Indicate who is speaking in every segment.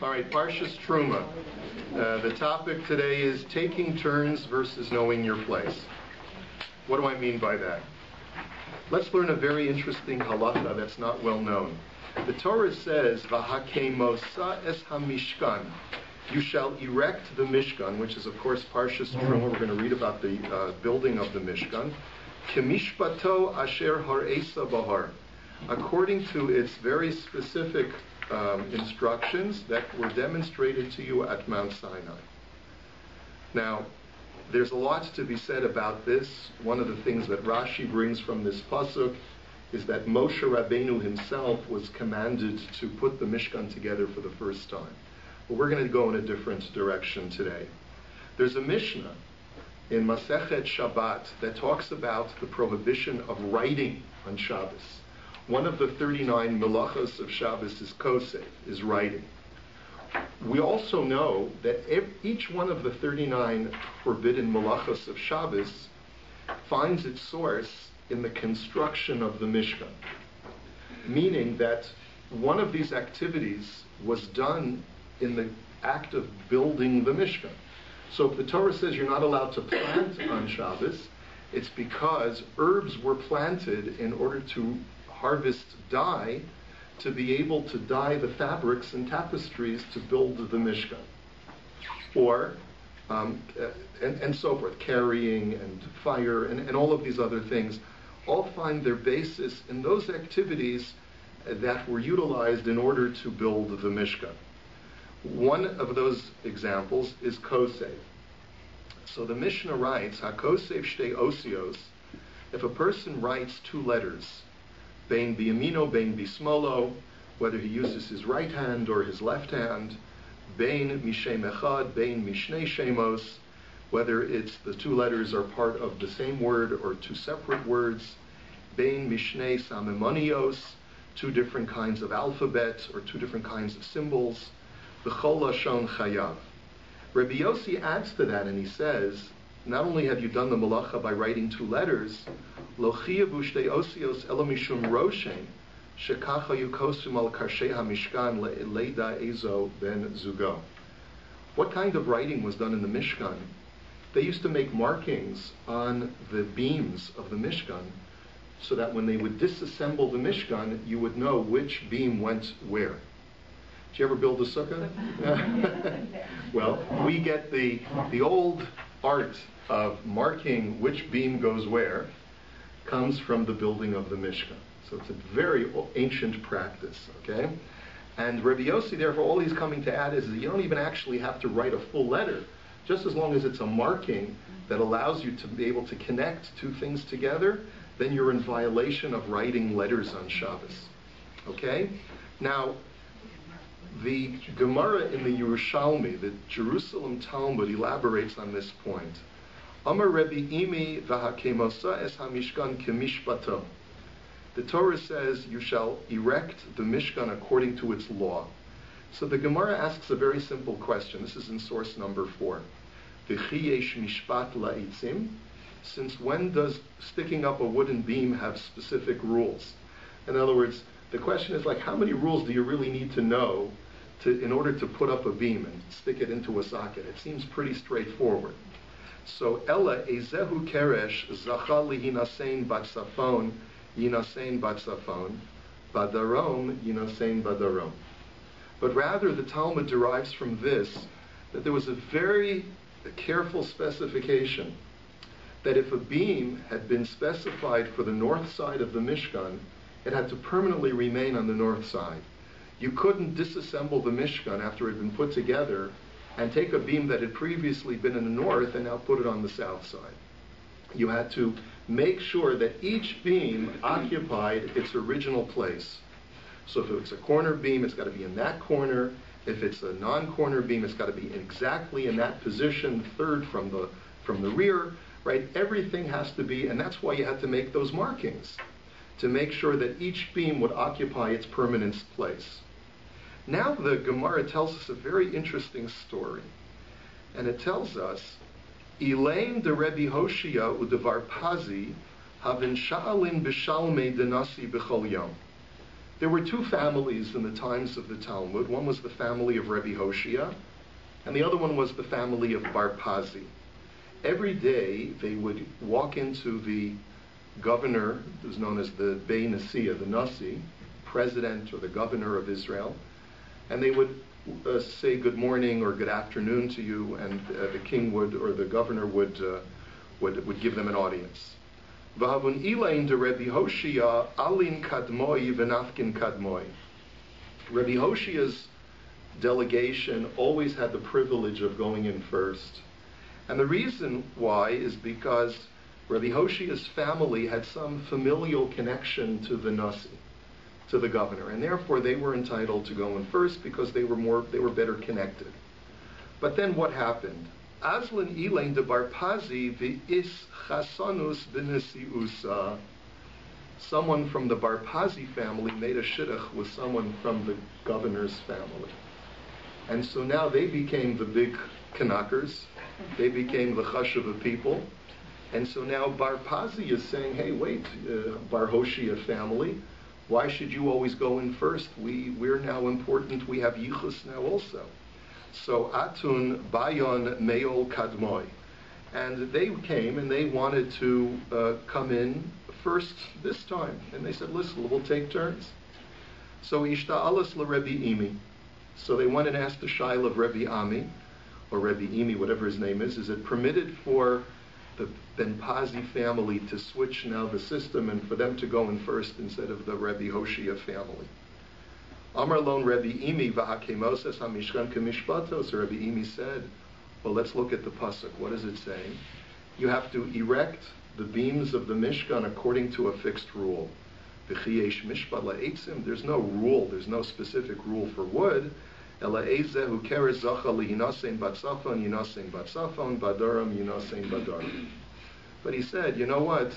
Speaker 1: All right, Parshas Terumah. The topic today is taking turns versus knowing your place. What do I mean by that? Let's learn a very interesting halacha that's not well known. The Torah says, "V'hakemosa es hamishkan." You shall erect the Mishkan, which is, of course, Parshas Terumah. We're going to read about the building of the Mishkan. Kemishpato asher har'esa bahar. According to its very specific instructions that were demonstrated to you at Mount Sinai. Now, there's a lot to be said about this. One of the things that Rashi brings from this pasuk is that Moshe Rabbeinu himself was commanded to put the Mishkan together for the first time. But we're going to go in a different direction today. There's a Mishnah in Masechet Shabbat that talks about the prohibition of writing on Shabbos. One of the 39 melachos of Shabbos is kosef, is writing. We also know that each one of the 39 forbidden melachos of Shabbos finds its source in the construction of the Mishkan. Meaning that one of these activities was done in the act of building the Mishkan. So if the Torah says you're not allowed to plant on Shabbos, it's because herbs were planted in order to harvest dye to be able to dye the fabrics and tapestries to build the Mishkan. Or, and so forth, carrying and fire and all of these other things all find their basis in those activities that were utilized in order to build the Mishkan. One of those examples is kosef. So the Mishnah writes, HaKosef shtei osios, if a person writes two letters, bein biyamino, bein bismolo, whether he uses his right hand or his left hand, bein mishem echad, bein mishnei shemos, whether it's the two letters are part of the same word or two separate words, bein mishnei samimonios, two different kinds of alphabet or two different kinds of symbols, b'chol lashon chayav. Rabbi Yossi adds to that and he says, not only have you done the malacha by writing two letters, lo chiyavu shtei osios elo mishum roshen shekacha yukosum al karshei hamishkan leida ezo ben zugo. What kind of writing was done in the Mishkan? They used to make markings on the beams of the Mishkan so that when they would disassemble the Mishkan, you would know which beam went where. Did you ever build a sukkah? Well, we get the old art of marking which beam goes where comes from the building of the Mishkan. So it's a very ancient practice, okay? And Rabbi Yossi, therefore, all he's coming to add is that you don't even actually have to write a full letter, just as long as it's a marking that allows you to be able to connect two things together, then you're in violation of writing letters on Shabbos, okay? Now, the Gemara in the Yerushalmi, the Jerusalem Talmud, elaborates on this point. Amar Rebbe Imi v'hakemosa es hamishkan kemishpato. The Torah says you shall erect the Mishkan according to its law. So the Gemara asks a very simple question. This is in source number 4. V'chi yesh mishpat la'itzim. Since when does sticking up a wooden beam have specific rules? In other words, the question is like, how many rules do you really need to know in order to put up a beam and stick it into a socket? It seems pretty straightforward. So, Ella ezehu keresh zacha lihinasein batsafon yinasein batsafon badarom yinasein badarom. But rather, the Talmud derives from this that there was a very careful specification that if a beam had been specified for the north side of the Mishkan, it had to permanently remain on the north side. You couldn't disassemble the Mishkan after it had been put together and take a beam that had previously been in the north and now put it on the south side. You had to make sure that each beam occupied its original place. So if it's a corner beam, it's got to be in that corner. If it's a non-corner beam, it's got to be exactly in that position, third from the rear, right? Everything has to be, and that's why you had to make those markings, to make sure that each beam would occupy its permanent place. Now the Gemara tells us a very interesting story. And it tells us, Elaine de Rebbe Hoshia udevar Pazi havin sha'alin b'shalmei denasi b'chol yom. There were two families in the times of the Talmud. One was the family of Rabbi Hoshea, and the other one was the family of Bar Pazi. Every day they would walk into the governor, who's known as the Bey Nasiya, the Nasi, president or the governor of Israel, and they would say good morning or good afternoon to you, and the king would, or the governor would give them an audience. V'havun ilain de Rabbi Hoshea alin kadmoi v'nafkin kadmoi. Rabbi Hoshea's delegation always had the privilege of going in first. And the reason why is because Rabbi Hoshea's family had some familial connection to the Nasi, to the governor, and therefore they were entitled to go in first because they were better connected. But then what happened? Aslan ilain de Bar Pazi v'is chasanus b'nesiusa. Someone from the Bar Pazi family made a shidduch with someone from the governor's family. And so now they became the big Kanackers. They became the chashuva people. And so now Bar Pazi is saying, hey, wait, Bar Hoshea family, why should you always go in first? We're now important. We have yichus now also. So Atun Bayon Meol Kadmoi. And they came and they wanted to come in first this time. And they said, listen, we'll take turns. So Ishta'alas la Rebbe Imi. So they went and asked the Shail of Rebbe Ami, or Rebbe Imi, whatever his name is it permitted for the Ben Pazi family to switch now the system and for them to go in first instead of the Rebbe Hoshea family? Amar lon Rebbe Imi v'hakemoses hamishkan kemishpatos. Rebbe Imi said, well, let's look at the pasuk. What does it say? You have to erect the beams of the Mishkan according to a fixed rule. V'chiyesh mishpat la'etzim. There's no rule. There's no specific rule for wood. Ela ezehu keres zacha lihinasein batzafon yinasein batzafon badaram yinasein badaram. But he said, you know what?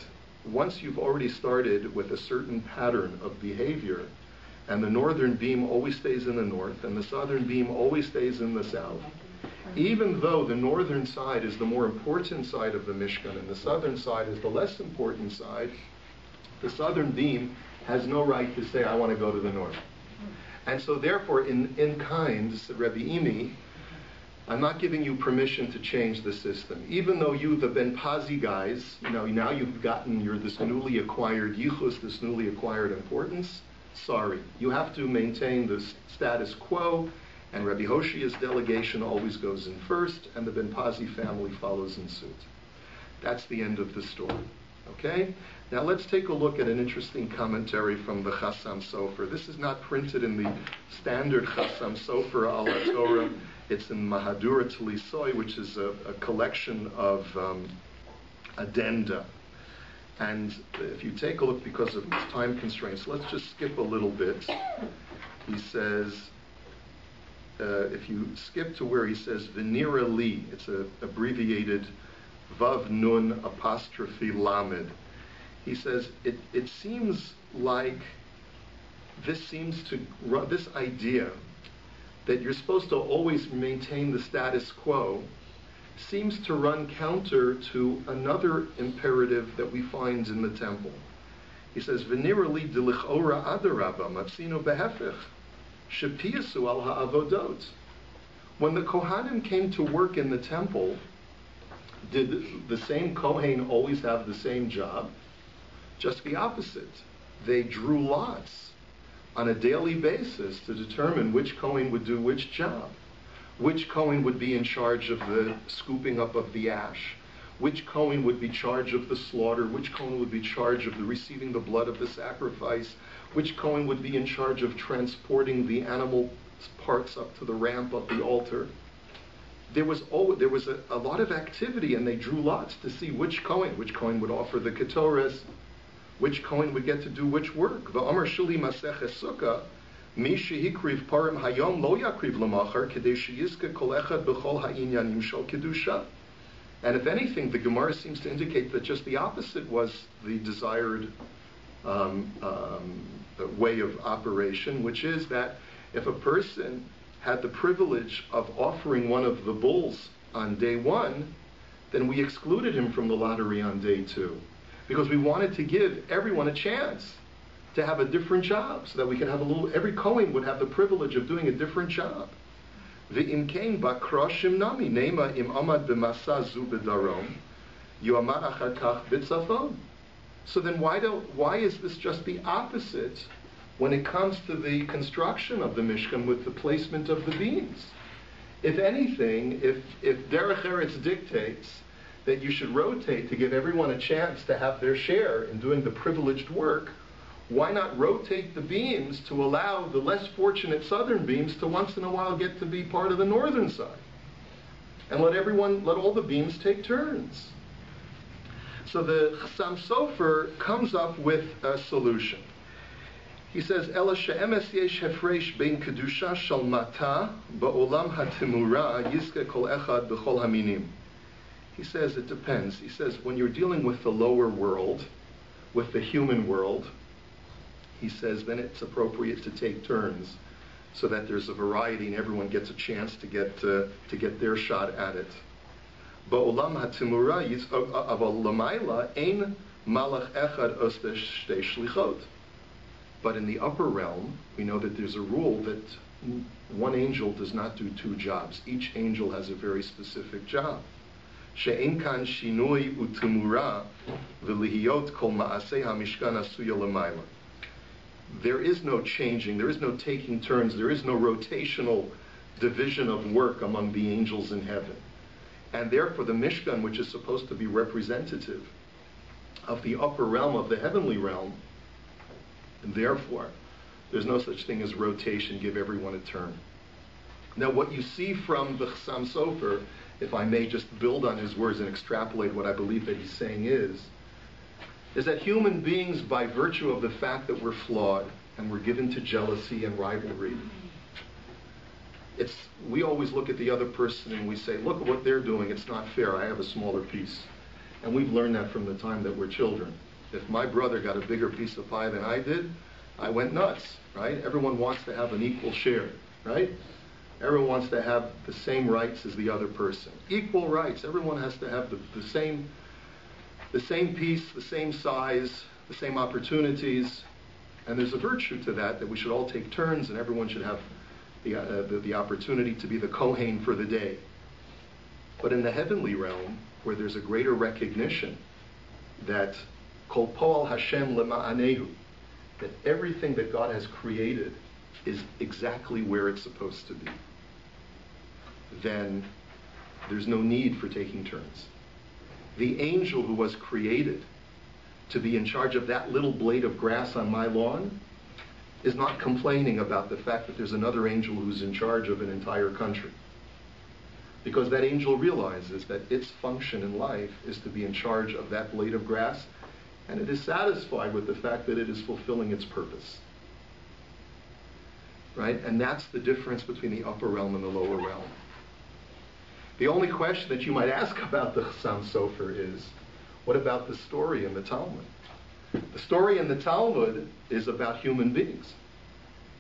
Speaker 1: Once you've already started with a certain pattern of behavior, and the northern beam always stays in the north, and the southern beam always stays in the south, even though the northern side is the more important side of the Mishkan, and the southern side is the less important side, the southern beam has no right to say, I want to go to the north. And so therefore, in kind, said Rebbe Imi, I'm not giving you permission to change the system. Even though you, the Ben Pazi guys, now you've gotten this newly acquired yichus, this newly acquired importance, sorry. You have to maintain the status quo, and Rabbi Hoshea's delegation always goes in first, and the Ben Pazi family follows in suit. That's the end of the story. Okay? Now let's take a look at an interesting commentary from the Chassam Sofer. This is not printed in the standard Chassam Sofer al Torah. It's in Mahadura Tlisoy, which is a collection of addenda. And if you take a look, because of time constraints, let's just skip a little bit. He says, if you skip to where he says Venira Li, it's a abbreviated Vav Nun apostrophe Lamed. He says, it seems like this idea that you're supposed to always maintain the status quo seems to run counter to another imperative that we find in the temple. He says, Venira li delichora adarabba matzino behefech shepiyasu al ha'avodot. When the Kohanim came to work in the temple, did the same Kohen always have the same job? Just the opposite. They drew lots on a daily basis to determine which Kohen would do which job. Which Kohen would be in charge of the scooping up of the ash, which Kohen would be in charge of the slaughter, which Kohen would be in charge of the receiving the blood of the sacrifice, which Kohen would be in charge of transporting the animal parts up to the ramp of the altar. There was a lot of activity, and they drew lots to see which Kohen would offer the ketores, which Kohen would get to do which work. V'amar shuli maseches sukkah, mi shehikriv parim hayom lo yakriv lamachar kedei sheyizke kol echad b'chol ha'inyanim shel kedusha. And if anything, the Gemara seems to indicate that just the opposite was the desired way of operation, which is that if a person had the privilege of offering one of the bulls on day one, then we excluded him from the lottery on day two, because we wanted to give everyone a chance to have a different job, so that we could have every Kohen would have the privilege of doing a different job. Ve'im kein ba'kroshim nami, nema im amad b'masa zu b'darom, yu'amad achar kach b'tzafon. So then why is this just the opposite when it comes to the construction of the Mishkan with the placement of the beams? If anything, if Derech Eretz dictates that you should rotate to give everyone a chance to have their share in doing the privileged work, why not rotate the beams to allow the less fortunate southern beams to once in a while get to be part of the northern side? And let all the beams take turns. So the Chassam Sofer comes up with a solution. He says, "Ela she'emes yesh hefresh bein kedusha shel mata ba'olam hatimura yizke kol echad b'chol haminim." He says it depends. He says when you're dealing with the lower world, with the human world, he says then it's appropriate to take turns, so that there's a variety and everyone gets a chance to get their shot at it. Ba'olam hatimura aval lamayla ein malach echad oste shtei shlichot. But in the upper realm, we know that there's a rule that one angel does not do two jobs. Each angel has a very specific job. She'en kan shinui u'timura v'lihiyot kol ma'aseh ha'mishkan asuya l'mayla. There is no changing, there is no taking turns, there is no rotational division of work among the angels in heaven. And therefore the Mishkan, which is supposed to be representative of the upper realm, of the heavenly realm, and therefore, there's no such thing as rotation, give everyone a turn. Now, what you see from the Chassam Sofer, if I may just build on his words and extrapolate what I believe that he's saying is that human beings, by virtue of the fact that we're flawed and we're given to jealousy and rivalry, we always look at the other person and we say, look at what they're doing, it's not fair, I have a smaller piece. And we've learned that from the time that we're children. If my brother got a bigger piece of pie than I did, I went nuts, right? Everyone wants to have an equal share, right? Everyone wants to have the same rights as the other person. Equal rights. Everyone has to have the same piece, the same size, the same opportunities. And there's a virtue to that we should all take turns and everyone should have the opportunity to be the Kohen for the day. But in the heavenly realm, where there's a greater recognition that Kol Po'al Hashem Lema'anehu, that everything that God has created is exactly where it's supposed to be, then there's no need for taking turns. The angel who was created to be in charge of that little blade of grass on my lawn is not complaining about the fact that there's another angel who's in charge of an entire country. Because that angel realizes that its function in life is to be in charge of that blade of grass, and it is satisfied with the fact that it is fulfilling its purpose. Right? And that's the difference between the upper realm and the lower realm. The only question that you might ask about the Chassam Sofer is, what about the story in the Talmud? The story in the Talmud is about human beings.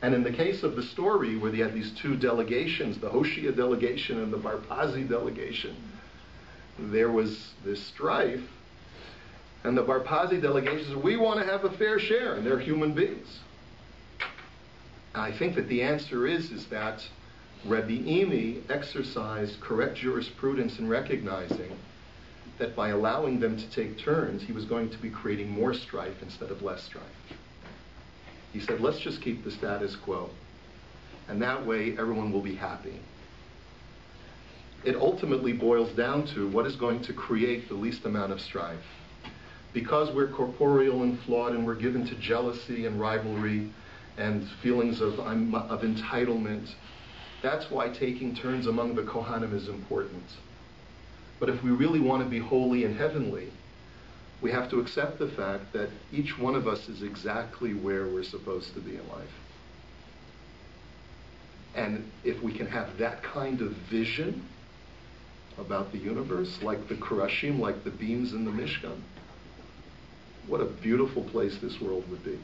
Speaker 1: And in the case of the story where they had these two delegations, the Hoshea delegation and the Barpazi delegation, there was this strife. And the Barpazi delegation says, we want to have a fair share, and they're human beings. And I think that the answer is that Rabbi Imi exercised correct jurisprudence in recognizing that by allowing them to take turns, he was going to be creating more strife instead of less strife. He said, let's just keep the status quo, and that way everyone will be happy. It ultimately boils down to what is going to create the least amount of strife. Because we're corporeal and flawed and we're given to jealousy and rivalry and feelings of entitlement, that's why taking turns among the Kohanim is important. But if we really want to be holy and heavenly, we have to accept the fact that each one of us is exactly where we're supposed to be in life. And if we can have that kind of vision about the universe, like the Kurashim, like the beams in the Mishkan, what a beautiful place this world would be.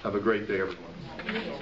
Speaker 1: Have a great day, everyone.